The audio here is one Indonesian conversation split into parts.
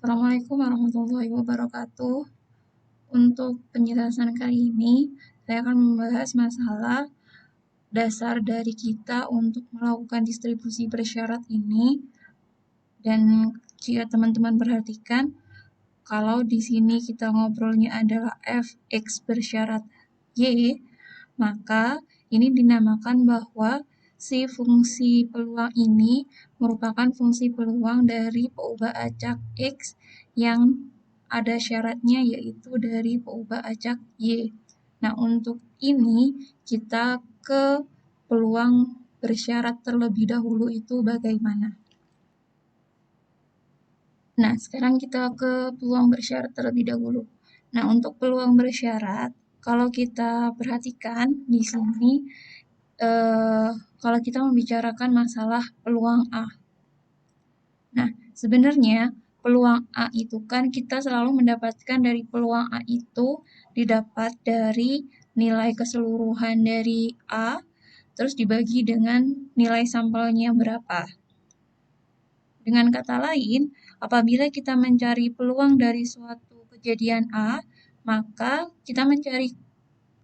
Assalamualaikum warahmatullahi wabarakatuh. Untuk penjelasan kali ini, saya akan membahas masalah dasar dari kita untuk melakukan distribusi bersyarat ini. Dan jika teman-teman perhatikan, kalau di sini kita ngobrolnya adalah f(x) bersyarat y, maka ini dinamakan bahwa si fungsi peluang ini merupakan fungsi peluang dari peubah acak x yang ada syaratnya yaitu dari peubah acak y. Nah, untuk ini kita ke peluang bersyarat terlebih dahulu itu bagaimana? Nah, sekarang kita ke peluang bersyarat terlebih dahulu. Nah, untuk peluang bersyarat, kalau kita perhatikan di sini, kalau kita membicarakan masalah peluang A. Nah, sebenarnya peluang A itu kan kita selalu mendapatkan dari peluang A itu didapat dari nilai keseluruhan dari A, terus dibagi dengan nilai sampelnya berapa. Dengan kata lain, apabila kita mencari peluang dari suatu kejadian A, maka kita mencari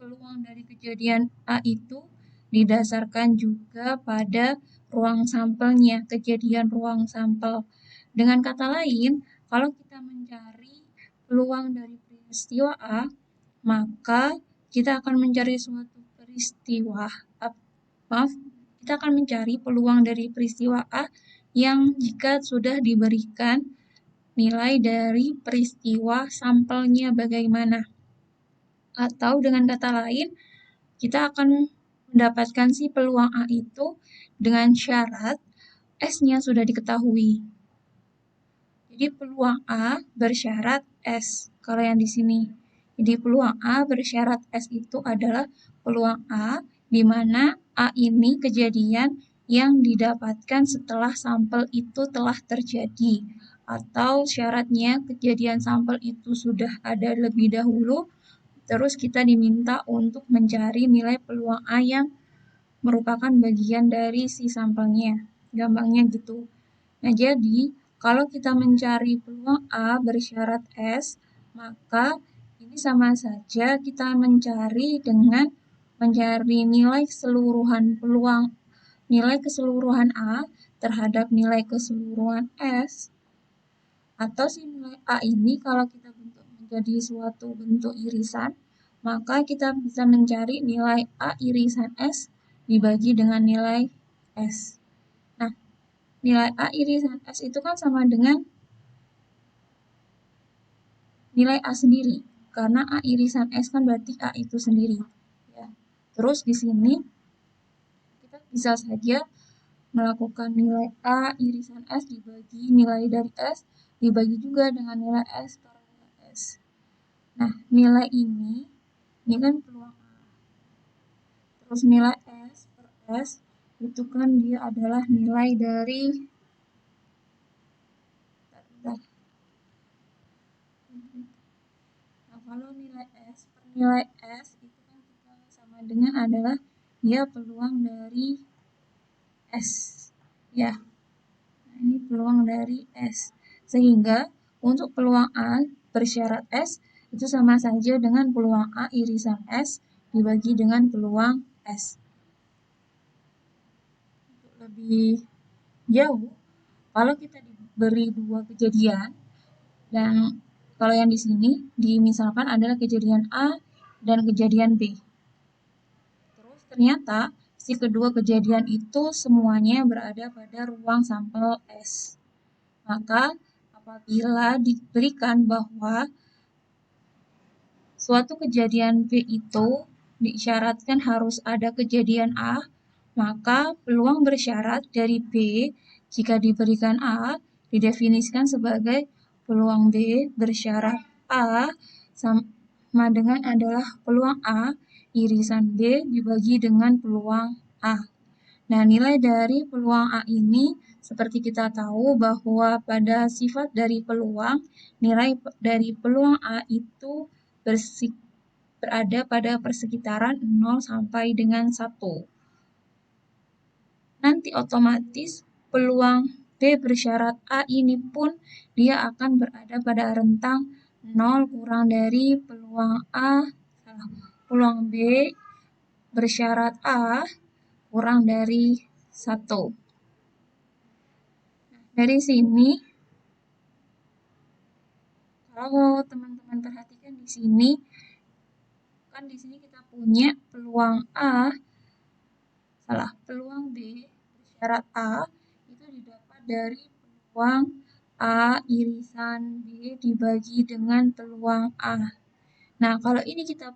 peluang dari kejadian A itu didasarkan juga pada ruang sampelnya, kejadian ruang sampel. Dengan kata lain, kalau kita mencari peluang dari peristiwa A, maka kita akan mencari suatu peristiwa, kita akan mencari peluang dari peristiwa A yang jika sudah diberikan nilai dari peristiwa sampelnya bagaimana. Atau dengan kata lain, kita akan mendapatkan si peluang A itu dengan syarat S-nya sudah diketahui. Jadi peluang A bersyarat S. Kalau yang di sini. Jadi peluang A bersyarat S itu adalah peluang A di mana A ini kejadian yang didapatkan setelah sampel itu telah terjadi. Atau syaratnya kejadian sampel itu sudah ada lebih dahulu, terus kita diminta untuk mencari nilai peluang A yang merupakan bagian dari si sampelnya. Gampangnya gitu. Nah, jadi kalau kita mencari peluang A bersyarat S, maka ini sama saja kita mencari dengan mencari nilai keseluruhan peluang, nilai keseluruhan A terhadap nilai keseluruhan S. Atau si nilai A ini kalau kita bentuk menjadi suatu bentuk irisan, maka kita bisa mencari nilai A irisan S dibagi dengan nilai S. Nah, nilai A irisan S itu kan sama dengan nilai A sendiri. Karena A irisan S kan berarti A itu sendiri. Ya. Terus di sini kita bisa saja melakukan nilai A irisan S dibagi nilai dari S, dibagi juga dengan nilai S per nilai S. Nah, nilai ini kan peluang A. Terus nilai S per S, itu kan dia adalah nilai dari Nah, kalau nilai S per nilai S itu kan kita sama dengan adalah dia peluang dari S. Ya, nah, ini peluang dari S. Sehingga untuk peluang A bersyarat S itu sama saja dengan peluang A irisan S dibagi dengan peluang S. Untuk lebih jauh, kalau kita diberi dua kejadian, dan kalau yang di sini dimisalkan adalah kejadian A dan kejadian B. Terus ternyata si kedua kejadian itu semuanya berada pada ruang sampel S. Maka apabila diberikan bahwa suatu kejadian B itu disyaratkan harus ada kejadian A, maka peluang bersyarat dari B jika diberikan A didefinisikan sebagai peluang B bersyarat A sama dengan adalah peluang A irisan B dibagi dengan peluang A. Nah, nilai dari peluang A ini seperti kita tahu bahwa pada sifat dari peluang, nilai dari peluang A itu berada pada persekitaran 0 sampai dengan 1. Nanti otomatis peluang B bersyarat A ini pun dia akan berada pada rentang 0 kurang dari peluang B bersyarat A kurang dari 1. Dari sini, kalau teman-teman perhatikan di sini, kan di sini kita punya peluang B bersyarat A itu didapat dari peluang A irisan B dibagi dengan peluang A. Nah, kalau ini kita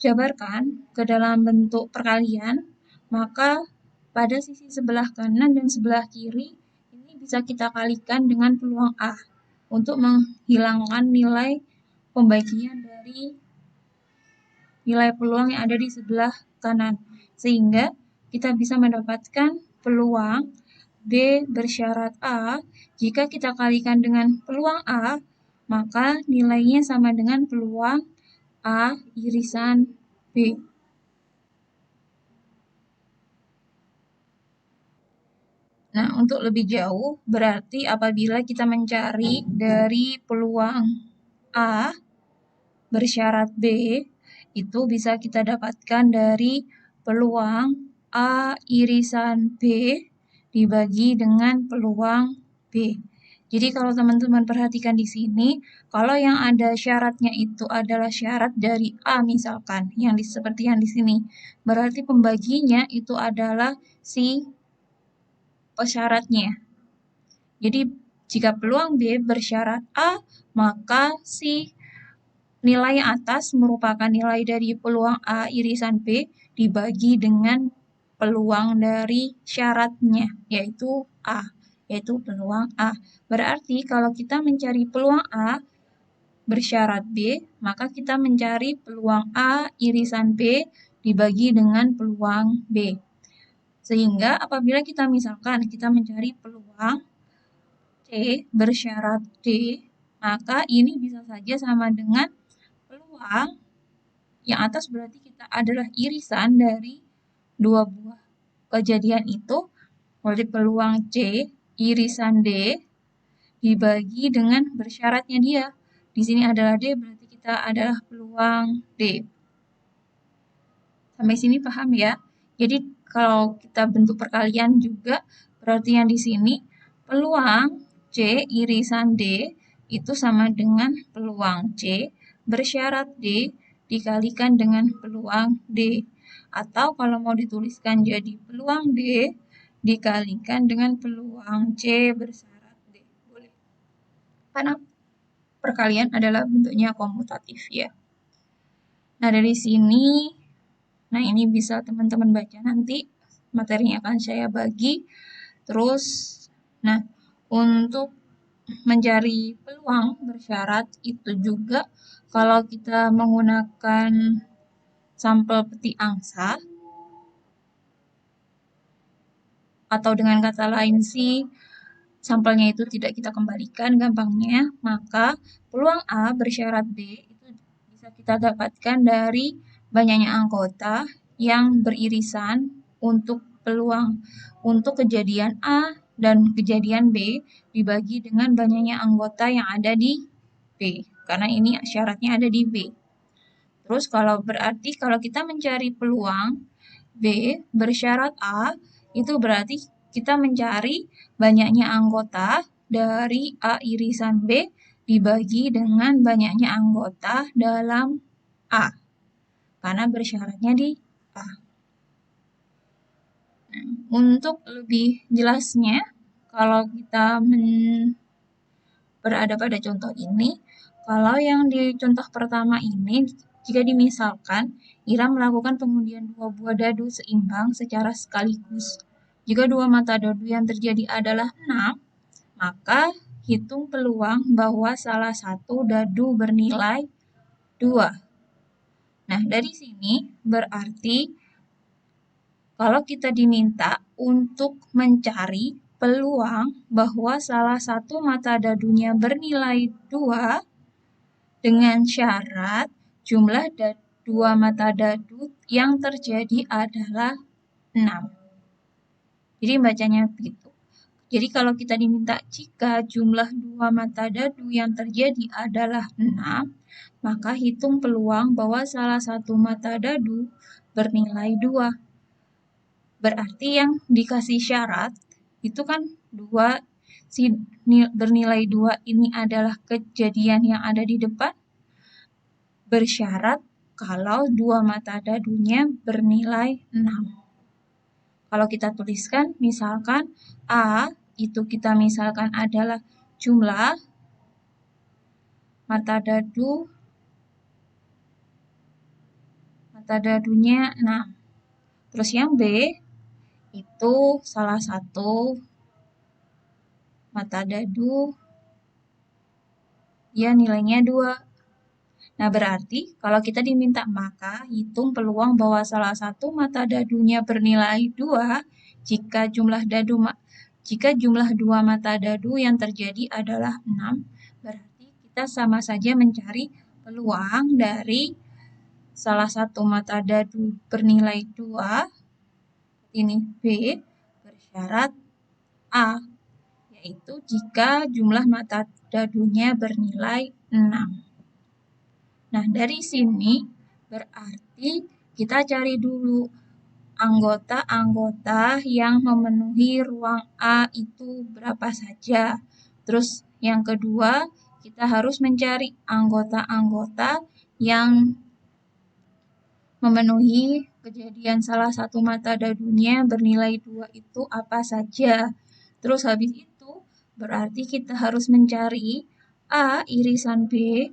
jabarkan ke dalam bentuk perkalian, maka pada sisi sebelah kanan dan sebelah kiri ini bisa kita kalikan dengan peluang A untuk menghilangkan nilai pembagian dari nilai peluang yang ada di sebelah kanan. Sehingga kita bisa mendapatkan peluang B bersyarat A. Jika kita kalikan dengan peluang A, maka nilainya sama dengan peluang A irisan B. Nah, untuk lebih jauh, berarti apabila kita mencari dari peluang A bersyarat B, itu bisa kita dapatkan dari peluang A irisan B dibagi dengan peluang B. Jadi kalau teman-teman perhatikan di sini, kalau yang ada syaratnya itu adalah syarat dari A misalkan, seperti yang di sini, berarti pembaginya itu adalah si pesyaratnya. Jadi jika peluang B bersyarat A, maka si nilai atas merupakan nilai dari peluang A irisan B dibagi dengan peluang dari syaratnya, yaitu A, yaitu peluang A. Berarti kalau kita mencari peluang A bersyarat B, maka kita mencari peluang A irisan B dibagi dengan peluang B. Sehingga apabila kita misalkan kita mencari peluang C bersyarat D, maka ini bisa saja sama dengan peluang yang atas berarti kita adalah irisan dari dua buah kejadian itu, berarti peluang C irisan D dibagi dengan bersyaratnya dia. Di sini adalah D, berarti kita adalah peluang D. Sampai sini paham ya? Jadi kalau kita bentuk perkalian juga, berarti yang di sini peluang C irisan D itu sama dengan peluang C bersyarat D dikalikan dengan peluang D. Atau kalau mau dituliskan jadi peluang D dikalikan dengan peluang C bersyarat D. Boleh. Karena perkalian adalah bentuknya komutatif ya. Nah, dari sini, ini bisa teman-teman baca nanti, materinya akan saya bagi. Terus, untuk mencari peluang bersyarat itu juga kalau kita menggunakan sampel peti angsa, atau dengan kata lain sih, sampelnya itu tidak kita kembalikan gampangnya, maka peluang A bersyarat B itu bisa kita dapatkan dari banyaknya anggota yang beririsan untuk kejadian A dan kejadian B dibagi dengan banyaknya anggota yang ada di B, karena ini syaratnya ada di B. Terus kalau kita mencari peluang B bersyarat A, itu berarti kita mencari banyaknya anggota dari A irisan B dibagi dengan banyaknya anggota dalam A, karena bersyaratnya di A. Nah, untuk lebih jelasnya, kalau kita berada pada contoh ini, kalau yang di contoh pertama ini, jika dimisalkan Ira melakukan pengundian 2 buah dadu seimbang secara sekaligus. Jika 2 mata dadu yang terjadi adalah 6, maka hitung peluang bahwa salah satu dadu bernilai 2. Nah, dari sini berarti kalau kita diminta untuk mencari peluang bahwa salah satu mata dadunya bernilai 2 dengan syarat jumlah 2 mata dadu yang terjadi adalah 6. Jadi bacanya begitu. Jadi kalau kita diminta jika jumlah dua mata dadu yang terjadi adalah 6, maka hitung peluang bahwa salah satu mata dadu bernilai 2. Berarti yang dikasih syarat itu kan 2, bernilai 2 ini adalah kejadian yang ada di depan, bersyarat kalau dua mata dadunya bernilai 6. Kalau kita tuliskan, misalkan A itu kita misalkan adalah jumlah mata dadunya 6. Terus yang B itu salah satu mata dadu ya nilainya 2. Nah, berarti kalau kita diminta maka hitung peluang bahwa salah satu mata dadunya bernilai 2 jika jumlah dua mata dadu yang terjadi adalah 6, berarti kita sama saja mencari peluang dari salah satu mata dadu bernilai 2, ini B, bersyarat A, yaitu jika jumlah mata dadunya bernilai 6. Nah, dari sini berarti kita cari dulu anggota-anggota yang memenuhi ruang A itu berapa saja. Terus yang kedua, kita harus mencari anggota-anggota yang memenuhi kejadian salah satu mata dadunya bernilai 2 itu apa saja. Terus habis itu berarti kita harus mencari A irisan B,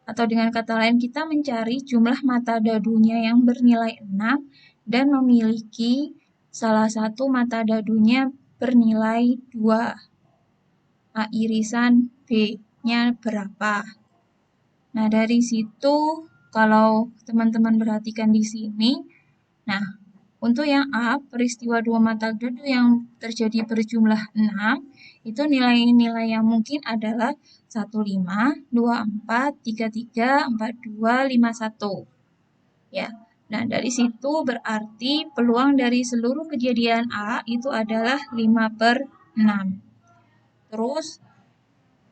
atau dengan kata lain kita mencari jumlah mata dadunya yang bernilai 6 dan memiliki salah satu mata dadunya bernilai 2. A irisan B-nya berapa? Nah, dari situ kalau teman-teman perhatikan di sini, nah, untuk yang A, peristiwa dua mata dadu yang terjadi berjumlah 6, itu nilai-nilai yang mungkin adalah 15, 24, 33, 42, 51. Ya. Nah, dari situ berarti peluang dari seluruh kejadian A itu adalah 5/6. Terus,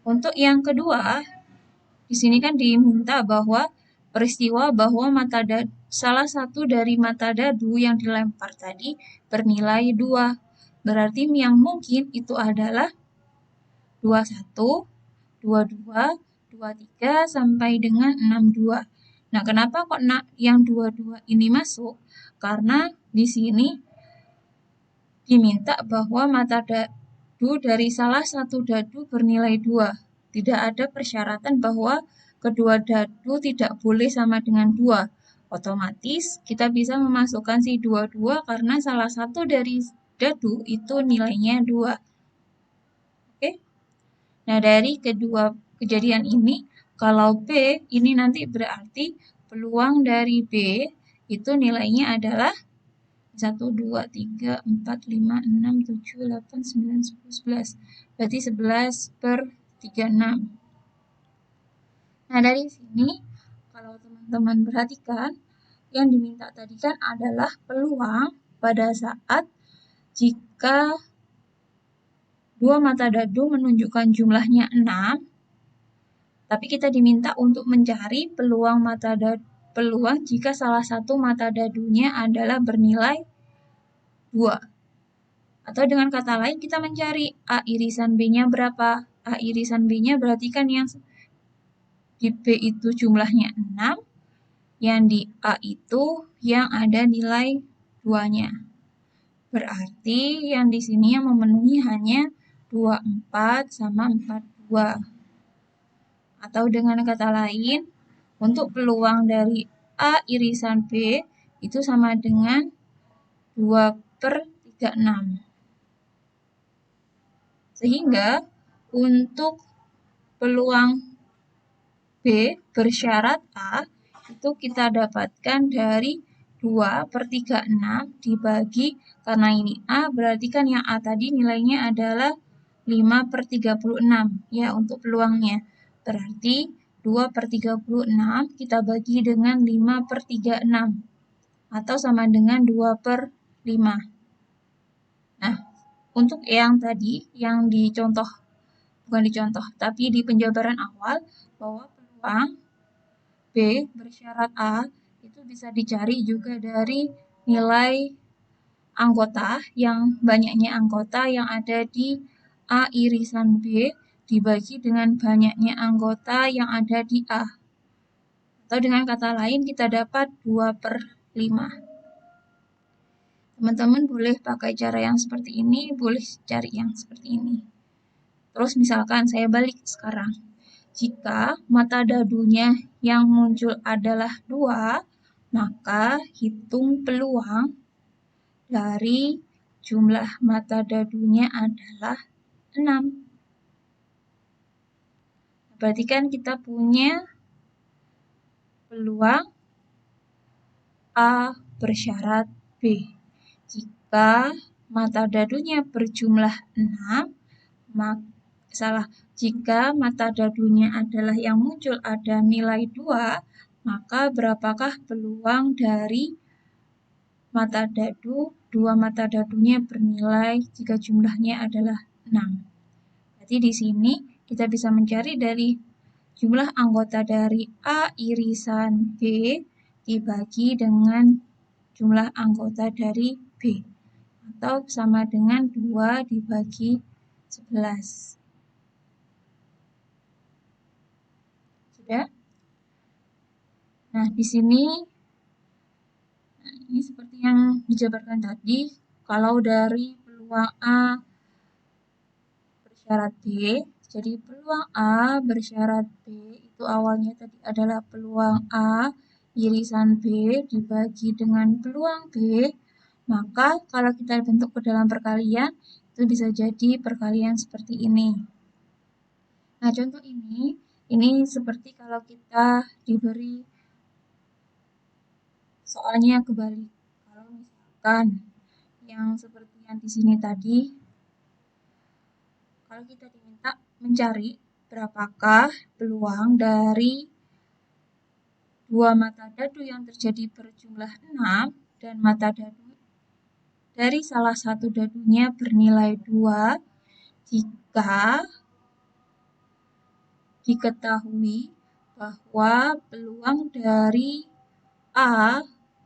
untuk yang kedua, di sini kan diminta bahwa peristiwa bahwa salah satu dari mata dadu yang dilempar tadi bernilai 2. Berarti yang mungkin itu adalah 21, 22, 23 sampai dengan 62. Nah, kenapa kok yang 22 ini masuk? Karena di sini diminta bahwa mata dadu dari salah satu dadu bernilai 2. Tidak ada persyaratan bahwa kedua dadu tidak boleh sama dengan 2. Otomatis kita bisa memasukkan si 22 karena salah satu dari dadu itu nilainya 2. Oke? Nah, dari kedua kejadian ini, kalau B ini nanti berarti peluang dari B itu nilainya adalah 1, 2, 3, 4, 5, 6, 7, 8, 9, 10, 11. Berarti 11/36. Nah, dari sini kalau teman-teman perhatikan, yang diminta tadi kan adalah peluang pada saat jika dua mata dadu menunjukkan jumlahnya 6, tapi kita diminta untuk mencari peluang jika salah satu mata dadunya adalah bernilai 2. Atau dengan kata lain kita mencari A irisan B-nya berapa. A irisan B-nya berarti kan yang di B itu jumlahnya 6, yang di A itu yang ada nilai 2-nya. Berarti yang di sini yang memenuhi hanya 24 sama 42. Atau dengan kata lain, untuk peluang dari A irisan B itu sama dengan 2/36. Sehingga untuk peluang B bersyarat A itu kita dapatkan dari 2/36 dibagi, karena ini A berarti kan yang A tadi nilainya adalah 5/36 ya untuk peluangnya. Berarti 2/36 kita bagi dengan 5/36 atau sama dengan 2/5. Nah, untuk yang tadi, yang dicontoh, bukan dicontoh, tapi di penjabaran awal, bahwa peluang B bersyarat A itu bisa dicari juga dari nilai anggota, yang banyaknya anggota yang ada di A irisan B dibagi dengan banyaknya anggota yang ada di A. Atau dengan kata lain kita dapat 2/5. Teman-teman boleh pakai cara yang seperti ini, boleh cari yang seperti ini. Terus misalkan saya balik sekarang. Jika mata dadunya yang muncul adalah 2, maka hitung peluang dari jumlah mata dadunya adalah 6. Berarti kan kita punya peluang A bersyarat B. Jika mata dadunya berjumlah 6, jika mata dadunya adalah yang muncul ada nilai 2, maka berapakah peluang dari dua mata dadunya bernilai jika jumlahnya adalah 6. Jadi di sini kita bisa mencari dari jumlah anggota dari A irisan B dibagi dengan jumlah anggota dari B, atau sama dengan 2 dibagi 11. Sudah? Nah, di sini ini seperti yang dijabarkan tadi, kalau dari peluang A bersyarat B, jadi peluang A bersyarat B itu awalnya tadi adalah peluang A irisan B dibagi dengan peluang B, maka kalau kita bentuk ke dalam perkalian, itu bisa jadi perkalian seperti ini. Nah, contoh ini seperti kalau kita diberi soalnya kebalik. Kalau misalkan yang seperti yang di sini tadi, kalau kita diminta mencari berapakah peluang dari dua mata dadu yang terjadi berjumlah 6 dan mata dadu dari salah satu dadunya bernilai 2 jika diketahui bahwa peluang dari A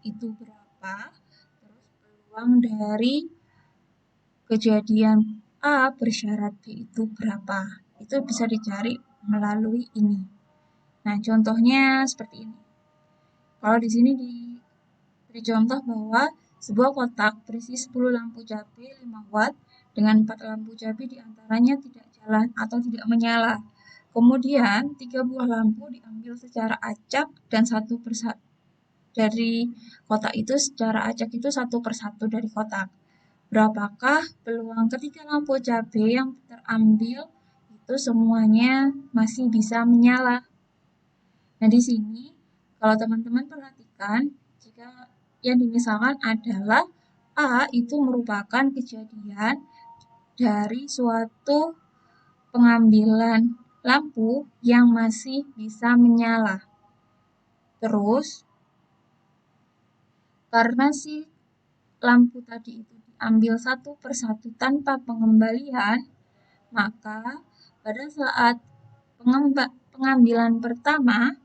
itu berapa, terus peluang dari kejadian A bersyarat B itu berapa. Itu bisa dicari melalui ini. Nah, contohnya seperti ini. Kalau di sini diberi contoh bahwa sebuah kotak berisi 10 lampu cabai 5 watt dengan 4 lampu cabai diantaranya tidak jalan atau tidak menyala. Kemudian 3 buah lampu diambil secara acak dan satu persatu dari kotak itu, secara acak itu satu persatu dari kotak. Berapakah peluang ketika lampu cabai yang terambil itu semuanya masih bisa menyala? Nah, di sini kalau teman-teman perhatikan, jika yang dimisalkan adalah A itu merupakan kejadian dari suatu pengambilan lampu yang masih bisa menyala. Terus, karena si lampu tadi itu diambil satu persatu tanpa pengembalian, maka pada saat pengambilan pertama,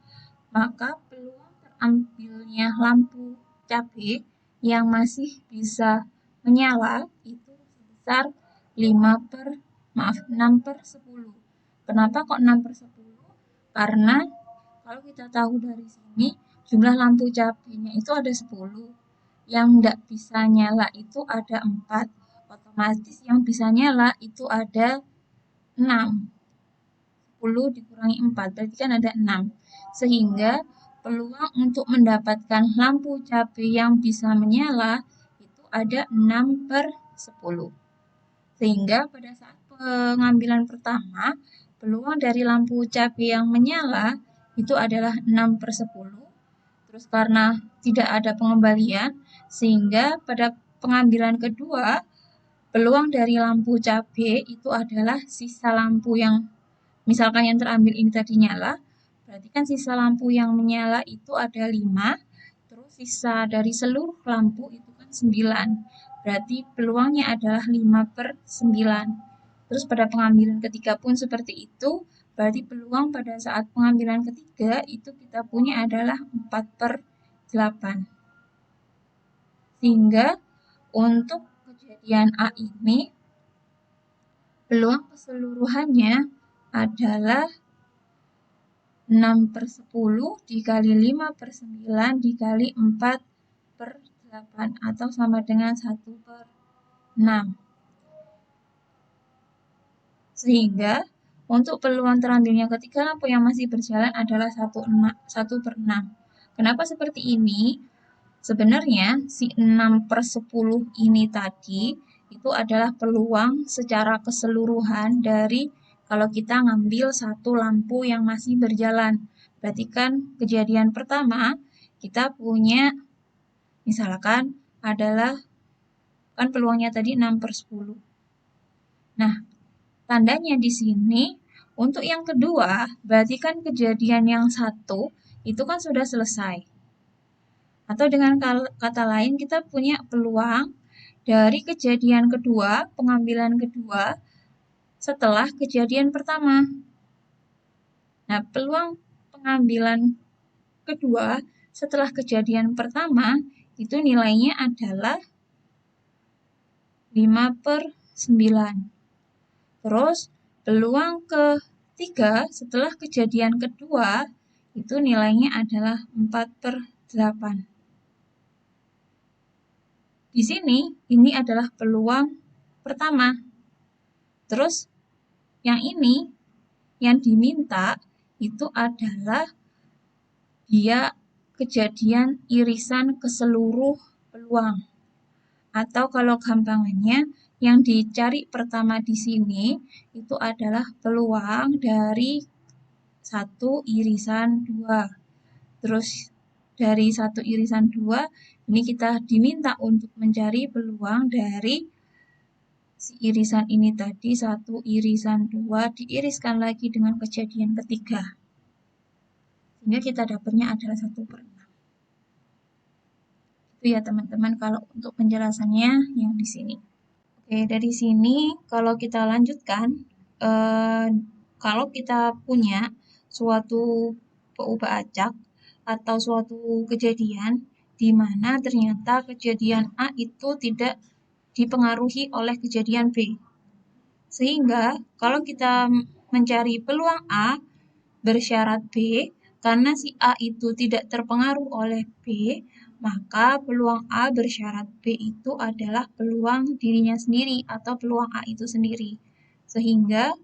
maka peluang terambilnya lampu cabai yang masih bisa menyala itu sebesar 6/10. Kenapa kok 6/10? Karena kalau kita tahu dari sini, jumlah lampu cabainya itu ada 10. Yang tidak bisa nyala itu ada 4. Otomatis yang bisa nyala itu ada 6. 10 dikurangi 4, berarti kan ada 6. Sehingga peluang untuk mendapatkan lampu cabai yang bisa menyala itu ada 6/10. Sehingga pada saat pengambilan pertama, peluang dari lampu cabai yang menyala itu adalah 6/10. Terus karena tidak ada pengembalian, sehingga pada pengambilan kedua, peluang dari lampu cabai itu adalah sisa lampu yang misalkan yang terambil ini tadi nyala, berarti kan sisa lampu yang menyala itu ada 5, terus sisa dari seluruh lampu itu kan 9. berarti peluangnya adalah 5/9. Terus pada pengambilan ketiga pun seperti itu, berarti peluang pada saat pengambilan ketiga itu kita punya adalah 4/8. Sehingga untuk kejadian A ini, peluang keseluruhannya adalah 6/10 dikali 5/9 dikali 4/8 atau sama dengan 1/6. Sehingga untuk peluang terambilnya ketika lampu yang masih berjalan adalah 1/6. Kenapa seperti ini? Sebenarnya si 6/10 ini tadi itu adalah peluang secara keseluruhan dari kalau kita ngambil satu lampu yang masih berjalan. Berarti kan kejadian pertama kita punya misalkan adalah kan peluangnya tadi 6/10. Nah, tandanya di sini untuk yang kedua berarti kan kejadian yang satu itu kan sudah selesai. Atau dengan kata lain kita punya peluang dari kejadian kedua, pengambilan kedua setelah kejadian pertama. Nah, peluang pengambilan kedua setelah kejadian pertama itu nilainya adalah 5/9. Terus peluang ketiga setelah kejadian kedua itu nilainya adalah 4/8. Di sini, ini adalah peluang pertama. Terus, yang ini, yang diminta, itu adalah dia kejadian irisan ke seluruh peluang. Atau kalau gampangannya, yang dicari pertama di sini, itu adalah peluang dari 1/2. Terus, dari 1/2, ini kita diminta untuk mencari peluang dari si irisan ini tadi 1/2 diiriskan lagi dengan kejadian ketiga. Sehingga kita dapatnya adalah 1/6. Itu ya teman-teman kalau untuk penjelasannya yang di sini. Oke, dari sini kalau kita lanjutkan, kalau kita punya suatu peubah acak atau suatu kejadian di mana ternyata kejadian A itu tidak dipengaruhi oleh kejadian B. Sehingga kalau kita mencari peluang A bersyarat B, karena si A itu tidak terpengaruh oleh B, maka peluang A bersyarat B itu adalah peluang dirinya sendiri atau peluang A itu sendiri. Sehingga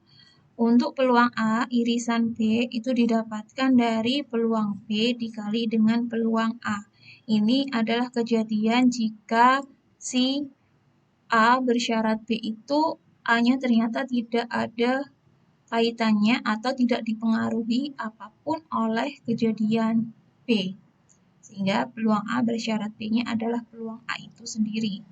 untuk peluang A, irisan B itu didapatkan dari peluang B dikali dengan peluang A. Ini adalah kejadian jika si A bersyarat B itu A-nya ternyata tidak ada kaitannya atau tidak dipengaruhi apapun oleh kejadian B. Sehingga peluang A bersyarat B-nya adalah peluang A itu sendiri.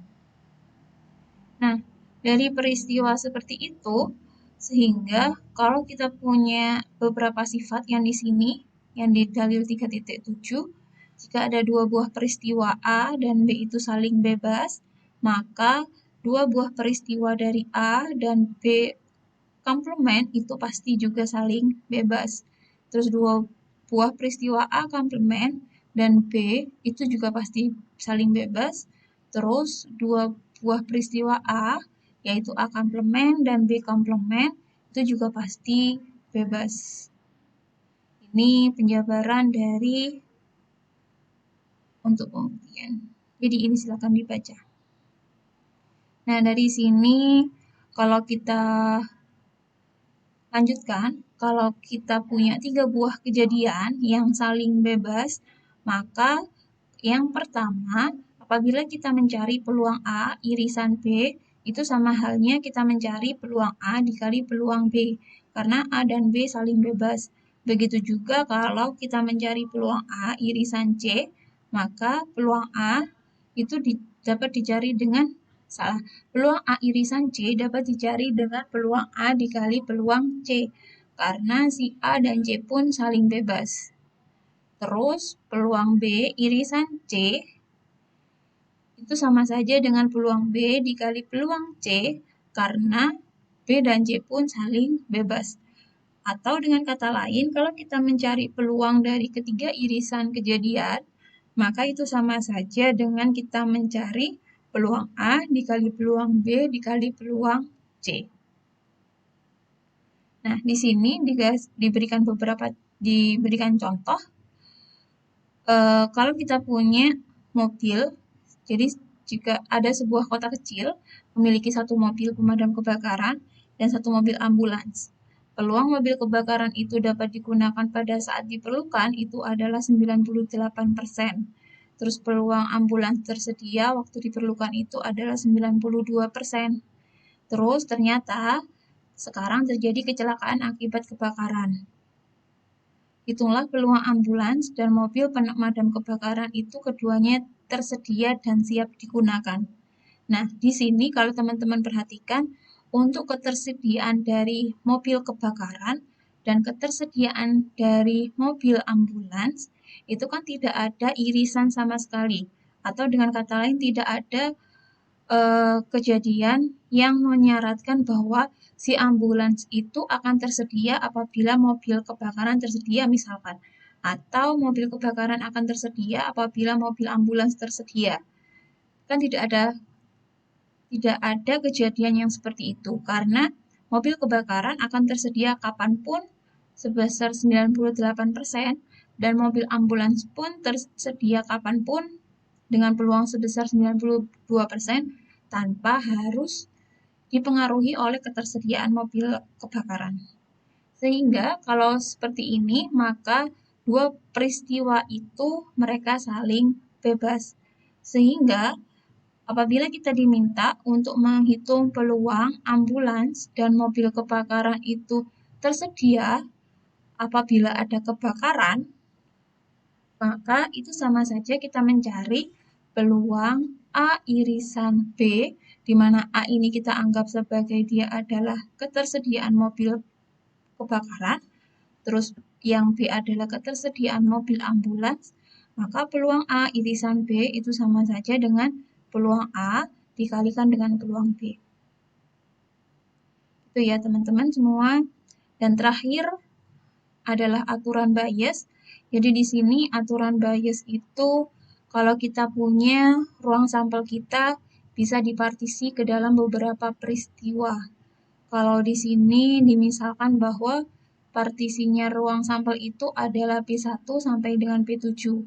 Nah, dari peristiwa seperti itu, sehingga kalau kita punya beberapa sifat yang di sini, yang di dalil 3.7, jika ada dua buah peristiwa A dan B itu saling bebas, maka dua buah peristiwa dari A dan B komplement itu pasti juga saling bebas. Terus dua buah peristiwa A komplement dan B itu juga pasti saling bebas. Terus dua buah peristiwa A yaitu A komplement dan B komplement itu juga pasti bebas. Ini penjabaran dari untuk pembuktian. Jadi ini silakan dibaca. Nah, dari sini kalau kita lanjutkan, kalau kita punya 3 buah kejadian yang saling bebas, maka yang pertama, apabila kita mencari peluang A irisan B, itu sama halnya kita mencari peluang A dikali peluang B, karena A dan B saling bebas. Begitu juga kalau kita mencari peluang A irisan C, maka peluang A itu dapat dicari dengan peluang A irisan C dapat dicari dengan peluang A dikali peluang C, karena si A dan C pun saling bebas. Terus peluang B irisan C itu itu sama saja dengan peluang B dikali peluang C, karena B dan C pun saling bebas. Atau dengan kata lain, kalau kita mencari peluang dari ketiga irisan kejadian, maka itu sama saja dengan kita mencari peluang A dikali peluang B dikali peluang C. Nah, di sini diberikan contoh. Kalau kita punya mobil, jadi jika ada sebuah kota kecil memiliki satu mobil pemadam kebakaran dan satu mobil ambulans. Peluang mobil kebakaran itu dapat digunakan pada saat diperlukan itu adalah 98%. Terus peluang ambulans tersedia waktu diperlukan itu adalah 92%. Terus ternyata sekarang terjadi kecelakaan akibat kebakaran. Hitunglah peluang ambulans dan mobil pemadam kebakaran itu keduanya tersedia dan siap digunakan. Nah, di sini kalau teman-teman perhatikan, untuk ketersediaan dari mobil kebakaran dan ketersediaan dari mobil ambulans, itu kan tidak ada irisan sama sekali. Atau dengan kata lain, tidak ada kejadian yang menyaratkan bahwa si ambulans itu akan tersedia apabila mobil kebakaran tersedia misalkan, atau mobil kebakaran akan tersedia apabila mobil ambulans tersedia. Kan tidak ada kejadian yang seperti itu, karena mobil kebakaran akan tersedia kapanpun sebesar 98%, dan mobil ambulans pun tersedia kapanpun dengan peluang sebesar 92%, tanpa harus dipengaruhi oleh ketersediaan mobil kebakaran. Sehingga kalau seperti ini, maka dua peristiwa itu mereka saling bebas. Sehingga apabila kita diminta untuk menghitung peluang ambulans dan mobil kebakaran itu tersedia apabila ada kebakaran, maka itu sama saja kita mencari peluang A irisan B, di mana A ini kita anggap sebagai dia adalah ketersediaan mobil kebakaran, terus yang B adalah ketersediaan mobil ambulans, maka peluang A irisan B itu sama saja dengan peluang A dikalikan dengan peluang B. Itu ya teman-teman semua. Dan terakhir adalah aturan Bayes. Jadi di sini aturan Bayes itu kalau kita punya ruang sampel kita bisa dipartisi ke dalam beberapa peristiwa. Kalau di sini dimisalkan bahwa partisinya ruang sampel itu adalah P1 sampai dengan P7.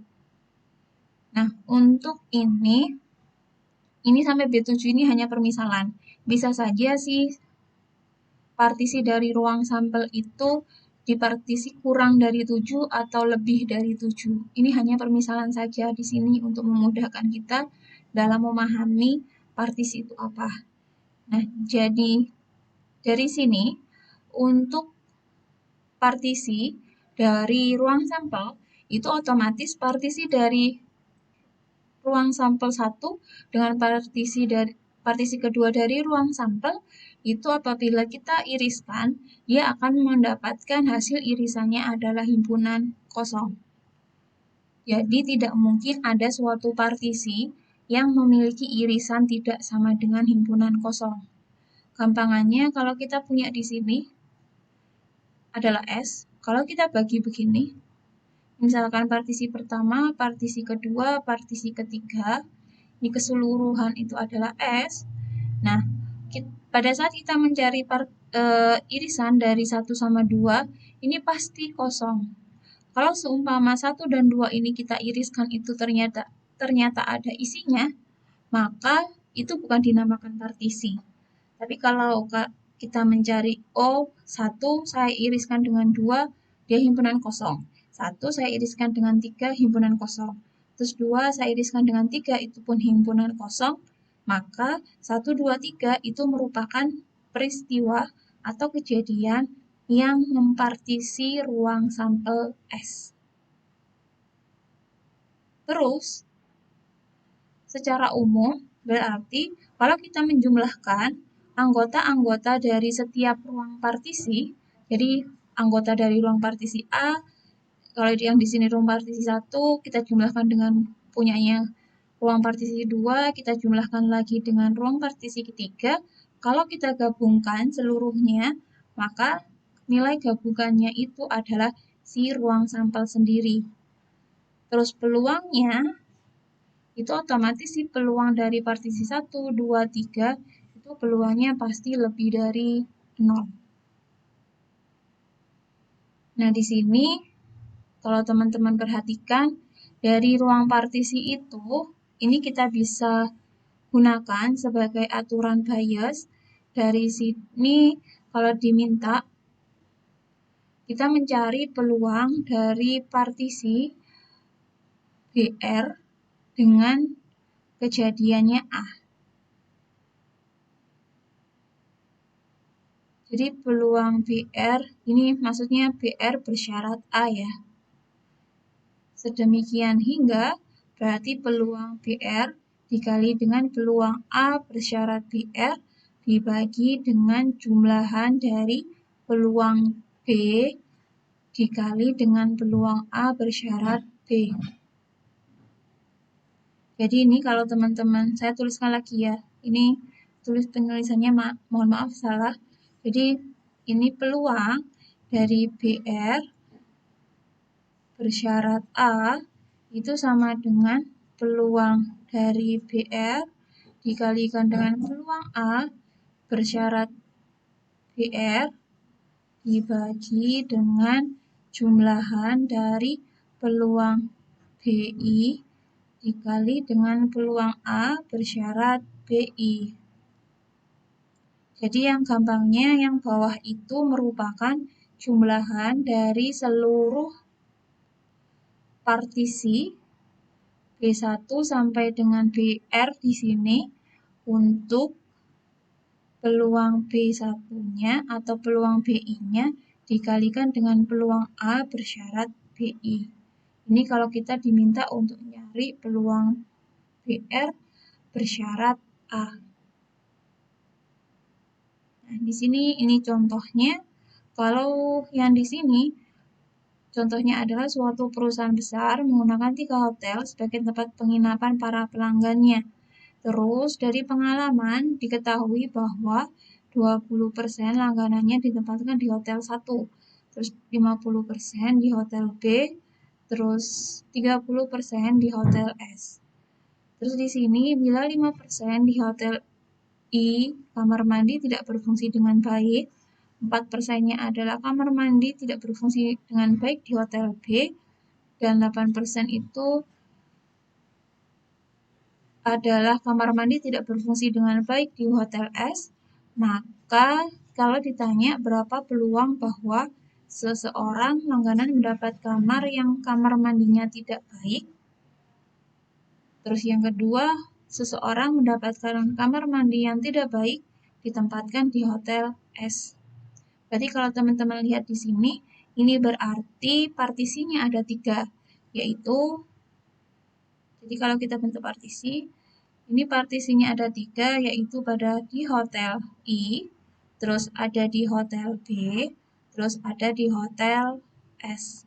Nah, untuk ini sampai P7 ini hanya permisalan. Bisa saja sih partisi dari ruang sampel itu dipartisi kurang dari 7 atau lebih dari 7. Ini hanya permisalan saja di sini untuk memudahkan kita dalam memahami partisi itu apa. Nah, jadi dari sini untuk partisi dari ruang sampel itu otomatis partisi dari ruang sampel 1 dengan partisi kedua dari ruang sampel itu apabila kita iriskan, dia akan mendapatkan hasil irisannya adalah himpunan kosong. Jadi tidak mungkin ada suatu partisi yang memiliki irisan tidak sama dengan himpunan kosong. Gampangannya kalau kita punya di sini adalah S, kalau kita bagi begini, misalkan partisi pertama, partisi kedua, partisi ketiga, di keseluruhan itu adalah S. Nah, pada saat kita mencari irisan dari 1 sama 2, ini pasti kosong. Kalau seumpama 1 dan 2 ini kita iriskan itu ternyata ada isinya, maka itu bukan dinamakan partisi. Tapi kalau kita mencari O1 saya iriskan dengan 2, dia himpunan kosong. 1 saya iriskan dengan 3, himpunan kosong. Terus 2 saya iriskan dengan 3, itu pun himpunan kosong. Maka 1, 2, 3 itu merupakan peristiwa atau kejadian yang mempartisi ruang sampel S. Terus, secara umum berarti kalau kita menjumlahkan anggota-anggota dari setiap ruang partisi, jadi anggota dari ruang partisi A, kalau yang di sini ruang partisi 1, kita jumlahkan dengan punyanya ruang partisi 2 kita jumlahkan lagi dengan ruang partisi ketiga. Kalau kita gabungkan seluruhnya, maka nilai gabungannya itu adalah si ruang sampel sendiri. Terus peluangnya itu otomatis si peluang dari partisi 1, 2, 3 itu peluangnya pasti lebih dari 0. Nah, di sini kalau teman-teman perhatikan dari ruang partisi itu, ini kita bisa gunakan sebagai aturan bias. Dari sini kalau diminta kita mencari peluang dari partisi BR dengan kejadiannya A. Jadi peluang BR, ini maksudnya BR bersyarat A ya. Sedemikian hingga berarti peluang BR dikali dengan peluang A bersyarat BR dibagi dengan jumlahan dari peluang B dikali dengan peluang A bersyarat B. Jadi ini kalau teman-teman, saya tuliskan lagi ya. Ini penulisannya mohon maaf salah. Jadi ini peluang dari BR bersyarat A itu sama dengan peluang dari BR dikalikan dengan peluang A bersyarat BR dibagi dengan jumlahan dari peluang BI dikali dengan peluang A bersyarat BI. Jadi yang gampangnya yang bawah itu merupakan jumlahan dari seluruh partisi B1 sampai dengan BR di sini untuk peluang B1-nya atau peluang BI-nya dikalikan dengan peluang A bersyarat BI. Ini kalau kita diminta untuk nyari peluang BR bersyarat A. Nah, di sini ini contohnya. Kalau yang di sini contohnya adalah suatu perusahaan besar menggunakan 3 hotel sebagai tempat penginapan para pelanggannya. Terus dari pengalaman diketahui bahwa 20% langganannya ditempatkan di hotel 1, terus 50% di hotel B, terus 30% di hotel S. Terus di sini bila 5% di hotel I, kamar mandi tidak berfungsi dengan baik, 4%-nya adalah kamar mandi tidak berfungsi dengan baik di hotel B, dan 8% itu adalah kamar mandi tidak berfungsi dengan baik di hotel S, maka kalau ditanya berapa peluang bahwa seseorang langganan mendapat kamar yang kamar mandinya tidak baik, terus yang kedua, seseorang mendapatkan kamar mandi yang tidak baik ditempatkan di hotel S. Berarti kalau teman-teman lihat di sini, ini berarti partisinya ada 3, yaitu, jadi kalau kita bentuk partisi, ini partisinya ada 3, yaitu pada di hotel I, terus ada di hotel B, terus ada di hotel S.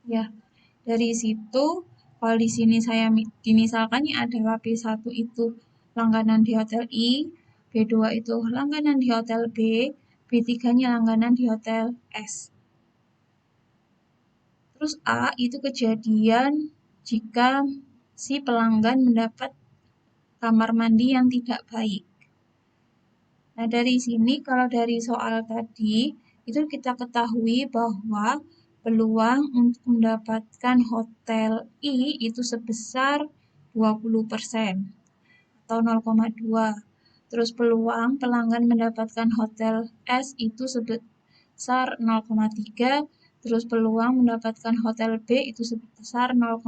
Ya, dari situ, kalau di sini saya dimisalkannya adalah B1 itu langganan di hotel I, B2 itu langganan di hotel B, B3-nya langganan di hotel S. Terus A itu kejadian jika si pelanggan mendapat kamar mandi yang tidak baik. Nah, dari sini kalau dari soal tadi, itu kita ketahui bahwa peluang untuk mendapatkan hotel I itu sebesar 20% atau 0,2. Terus peluang pelanggan mendapatkan hotel S itu sebesar 0,3. Terus peluang mendapatkan hotel B itu sebesar 0,5.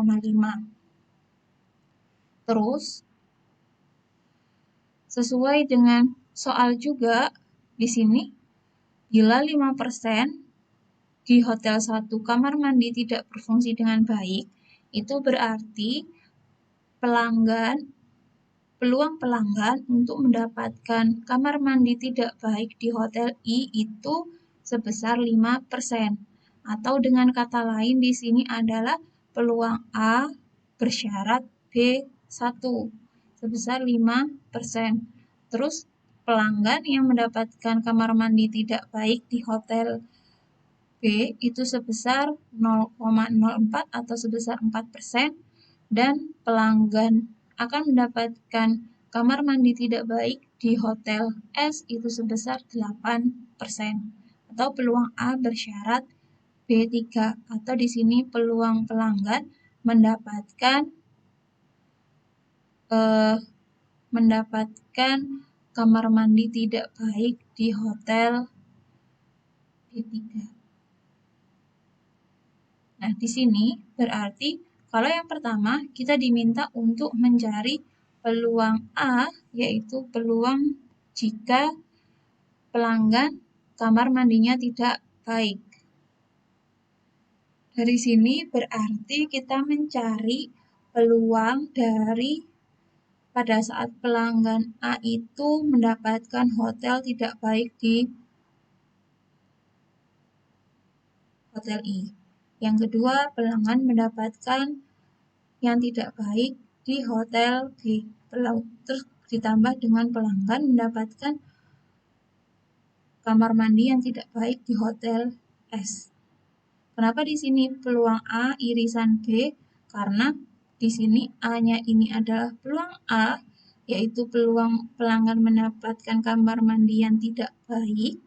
Terus sesuai dengan soal juga di sini, bila 5% di hotel 1 kamar mandi tidak berfungsi dengan baik, itu berarti peluang pelanggan untuk mendapatkan kamar mandi tidak baik di hotel I itu sebesar 5%. Atau dengan kata lain di sini adalah peluang A bersyarat B1 sebesar 5%. Terus pelanggan yang mendapatkan kamar mandi tidak baik di hotel B itu sebesar 0,04 atau sebesar 4%, dan pelanggan akan mendapatkan kamar mandi tidak baik di hotel S itu sebesar 8%. Atau peluang A bersyarat B3, atau di sini peluang pelanggan mendapatkan kamar mandi tidak baik di hotel B3. Nah, di sini berarti kalau yang pertama kita diminta untuk mencari peluang A, yaitu peluang jika pelanggan kamar mandinya tidak baik. Dari sini berarti kita mencari peluang dari pada saat pelanggan A itu mendapatkan hotel tidak baik di hotel I. Yang kedua, pelanggan mendapatkan yang tidak baik di hotel B. Terus ditambah dengan pelanggan mendapatkan kamar mandi yang tidak baik di hotel S. Kenapa di sini peluang A irisan B? Karena di sini A-nya ini adalah peluang A, yaitu peluang pelanggan mendapatkan kamar mandi yang tidak baik,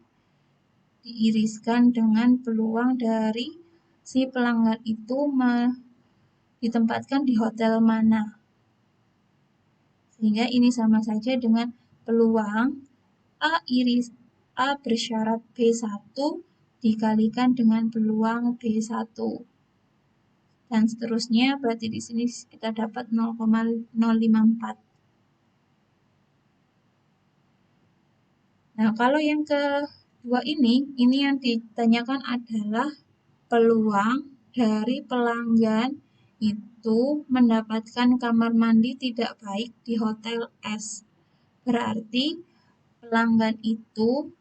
diiriskan dengan peluang dari si pelanggan itu ditempatkan di hotel mana. Sehingga ini sama saja dengan peluang A bersyarat B1 dikalikan dengan peluang B1. Dan seterusnya, berarti di sini kita dapat 0,054. Nah, kalau yang kedua ini yang ditanyakan adalah peluang dari pelanggan itu mendapatkan kamar mandi tidak baik di hotel S. Berarti pelanggan itu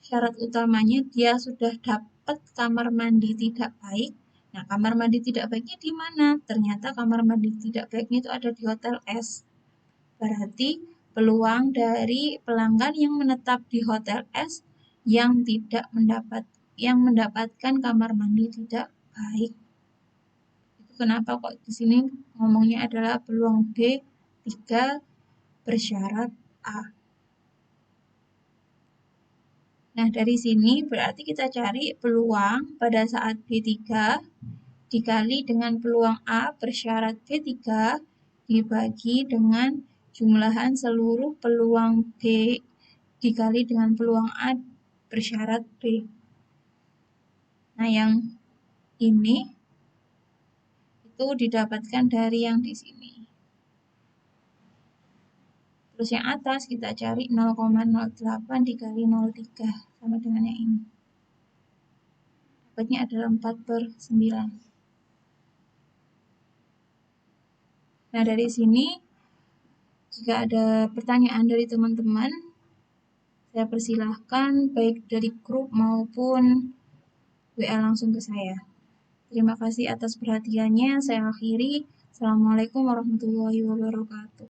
syarat utamanya dia sudah dapat kamar mandi tidak baik. Nah, kamar mandi tidak baiknya di mana? Ternyata kamar mandi tidak baiknya itu ada di hotel S. Berarti peluang dari pelanggan yang menetap di hotel S yang mendapatkan kamar mandi tidak baik. Itu kenapa kok di sini ngomongnya adalah peluang B3 bersyarat A. Nah, dari sini berarti kita cari peluang pada saat B3 dikali dengan peluang A bersyarat B3 dibagi dengan jumlahan seluruh peluang B dikali dengan peluang A bersyarat B. Nah, yang ini itu didapatkan dari yang di sini. Terus yang atas kita cari 0,08 dikali 0,3 sama dengan yang ini. Dapatnya adalah 4/9. Nah, dari sini jika ada pertanyaan dari teman-teman, saya persilahkan baik dari grup maupun WA langsung ke saya. Terima kasih atas perhatiannya. Saya akhiri. Assalamualaikum warahmatullahi wabarakatuh.